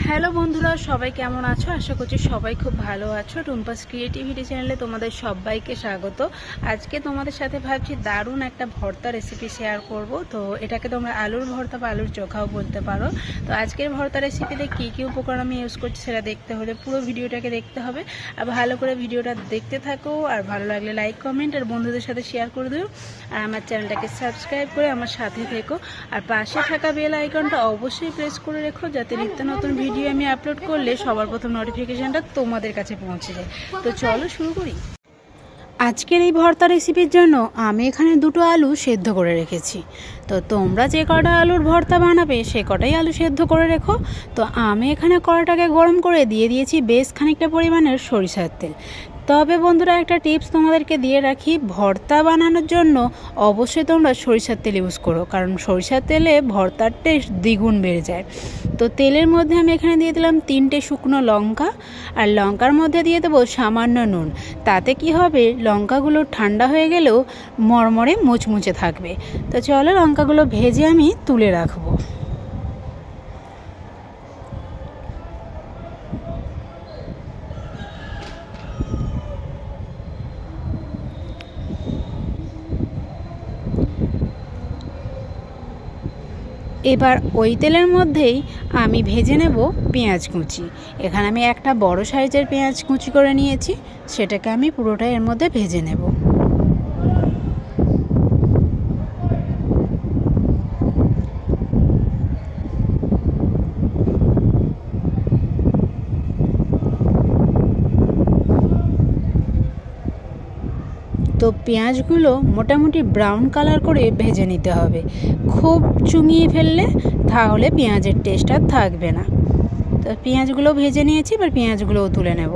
Hello বন্ধুরা, সবাই কেমন আছো? আশা করছি সবাই খুব ভালো আছো। টুম্পাস ক্রিয়েটিভিটি চ্যানেলে তোমাদের সবাইকে স্বাগত। আজকে তোমাদের সাথে ভাবছি দারুণ একটা ভর্তা রেসিপি শেয়ার করব। তো এটাকে তোমরা আলুর ভর্তা বা আলুর চোখাও বলতে পারো। তো আজকের ভর্তা রেসিপিতে কী কী উপকরণ আমি ইউজ করছি সেটা দেখতে হলে পুরো ভিডিওটাকে দেখতে হবে। আর ভালো করে ভিডিওটা দেখতে থাকো, আর ভালো লাগলে লাইক কমেন্ট আর বন্ধুদের সাথে শেয়ার করে দিও। আর আমার চ্যানেলটাকে সাবস্ক্রাইব করে আমার সাথে থেকো, আর পাশে থাকা বেল আইকনটা অবশ্যই প্রেস করে রেখো, যাতে নিত্য নতুন ভিডিও আমি আপলোড করলে সবার প্রথম নোটিফিকেশনটা তোমাদের কাছে পৌঁছে যায়। তো চলো শুরু করি। আজকের এই ভর্তা রেসিপির জন্য আমি এখানে দুটো আলু সেদ্ধ করে রেখেছি। তো তোমরা যে কটা আলুর ভর্তা বানাবে সে কটাই আলু সেদ্ধ করে রেখো। তো আমি এখানে কড়াটাকে গরম করে দিয়ে দিয়েছি বেশ খানিকটা পরিমাণের সরিষার তেল। তবে বন্ধুরা, একটা টিপস তোমাদেরকে দিয়ে রাখি, ভর্তা বানানোর জন্য অবশ্যই তোমরা সরিষার তেল ইউজ করো, কারণ সরিষার তেলে ভর্তার টেস্ট দ্বিগুণ বেড়ে যায়। তো তেলের মধ্যে আমি এখানে দিয়ে দিলাম 3টে শুকনো লঙ্কা, আর লঙ্কার মধ্যে দিয়ে দেবো সামান্য নুন। তাতে কি হবে, লঙ্কাগুলো ঠান্ডা হয়ে গেলেও মরমরে মুচমুচে থাকবে। তো চলো লঙ্কাগুলো ভেজে আমি তুলে রাখবো। এবার ওই তেলের মধ্যেই আমি ভেজে নেব পেঁয়াজ কুচি। এখানে আমি একটা বড় সাইজের পেঁয়াজ কুচি করে নিয়েছি, সেটাকে আমি পুরোটা এর মধ্যে ভেজে নেব। তো পেঁয়াজগুলো মোটামুটি ব্রাউন কালার করে ভেজে নিতে হবে। খুব চুঙিয়ে ফেললে তাহলে পেঁয়াজের টেস্ট আর থাকবে না। তো পেঁয়াজগুলো ভেজে নিয়েছি, এবার পেঁয়াজগুলোও তুলে নেব।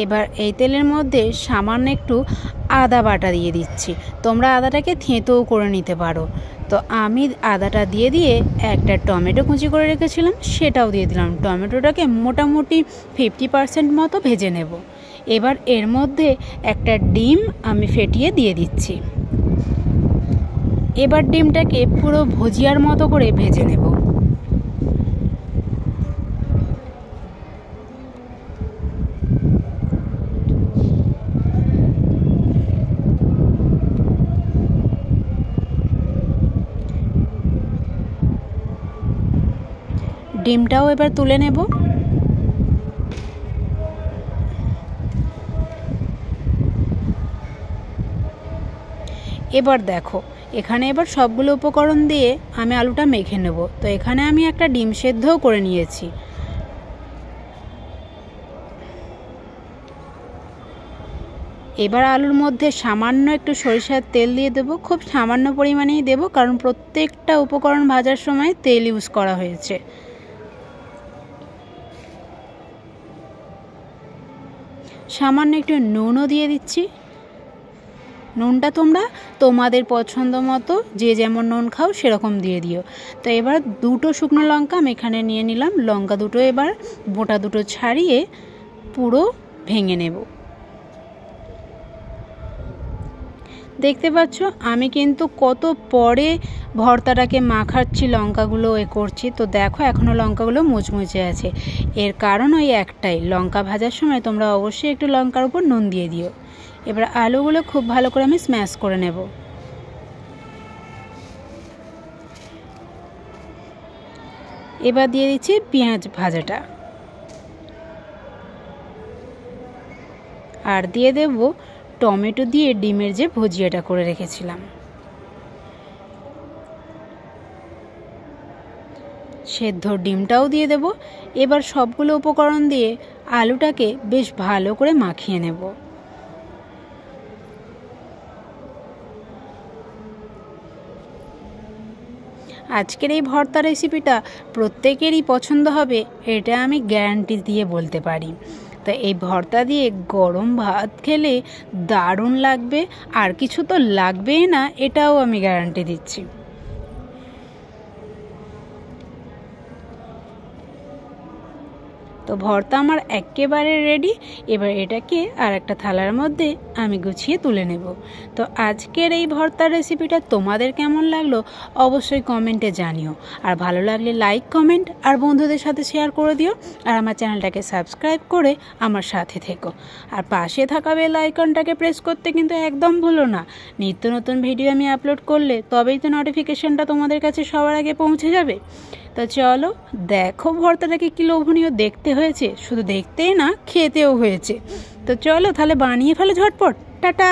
এবার এই তেলের মধ্যে সামান্য একটু আদা বাটা দিয়ে দিচ্ছি। তোমরা আদাটাকে থেঁতোও করে নিতে পারো। তো আমি আদাটা দিয়ে একটা টমেটো কুচি করে রেখেছিলাম, সেটাও দিয়ে দিলাম। টমেটোটাকে মোটামুটি 50% মতো ভেজে নেব। এবার এর মধ্যে একটা ডিম আমি ফেটিয়ে দিয়ে দিচ্ছি। এবার ডিমটাকে পুরো ভুজিয়ার মতো করে ভেজে নেব। ডিমটাও এবার তুলে নেব। এবার দেখো, এখানে এবার সবগুলো উপকরণ দিয়ে আমি আলুটা মেখে নেব। তো এখানে আমি একটা ডিম সেদ্ধও করে নিয়েছি। এবার আলুর মধ্যে সামান্য একটু সরিষার তেল দিয়ে দেবো, খুব সামান্য পরিমাণেই দেবো, কারণ প্রত্যেকটা উপকরণ ভাজার সময় তেল ইউজ করা হয়েছে। সামান্য একটু নুনও দিয়ে দিচ্ছি। নুনটা তোমরা তোমাদের পছন্দ মতো যে যেমন নুন খাও সেরকম দিয়ে দিও। তো এবার দুটো শুকনো লঙ্কা আমি এখানে নিয়ে নিলাম। লঙ্কা দুটো এবার বোটা দুটো ছাড়িয়ে পুরো ভেঙে নেব। দেখতে পাচ্ছ আমি কিন্তু কত পরে ভর্তাটাকে মাখাচ্ছি, লঙ্কাগুলো করছি। তো দেখো এখনও লঙ্কাগুলো মুচমুচে আছে। এর কারণ ওই একটাই, লঙ্কা ভাজার সময় তোমরা অবশ্যই একটু লঙ্কার উপর নুন দিয়ে দিও। এবার আলুগুলো খুব ভালো করে আমি স্ম্যাশ করে নেব। এবার দিয়ে দিচ্ছি পেঁয়াজ ভাজাটা, আর দিয়ে দেব টমেটো দিয়ে ডিমের যে ভুজিয়াটা করে রেখেছিলাম। সেদ্ধ ডিমটাও দিয়ে দেব। এবার সবগুলো উপকরণ দিয়ে আলুটাকে বেশ ভালো করে মাখিয়ে নেব। আজকের এই ভর্তা রেসিপিটা প্রত্যেকেরই পছন্দ হবে, এটা আমি গ্যারান্টি দিয়ে বলতে পারি। তো এই ভর্তা দিয়ে গরম ভাত খেলে দারুণ লাগবে, আর কিছু তো লাগবেই না, এটাও আমি গ্যারান্টি দিচ্ছি। তো ভর্তা আমার একেবারে রেডি। এবার এটাকে আর একটা থালার মধ্যে আমি গুছিয়ে তুলে নেব। তো আজকের এই ভর্তার রেসিপিটা তোমাদের কেমন লাগলো অবশ্যই কমেন্টে জানিও। আর ভালো লাগলে লাইক, কমেন্ট আর বন্ধুদের সাথে শেয়ার করে দিও। আর আমার চ্যানেলটাকে সাবস্ক্রাইব করে আমার সাথে থেকো। আর পাশে থাকা বেল আইকনটাকে প্রেস করতে কিন্তু একদম ভুলো না। নিত্য নতুন ভিডিও আমি আপলোড করলে তবেই তো নোটিফিকেশনটা তোমাদের কাছে সবার আগে পৌঁছে যাবে। তো চলো দেখো ভর্তাটাকে কি লোভনীয় দেখতে হয়েছে, শুধু দেখতেই না খেতেও হয়েছে। তো চলো তাহলে বানিয়ে ফেলো ঝটপট। টাটা।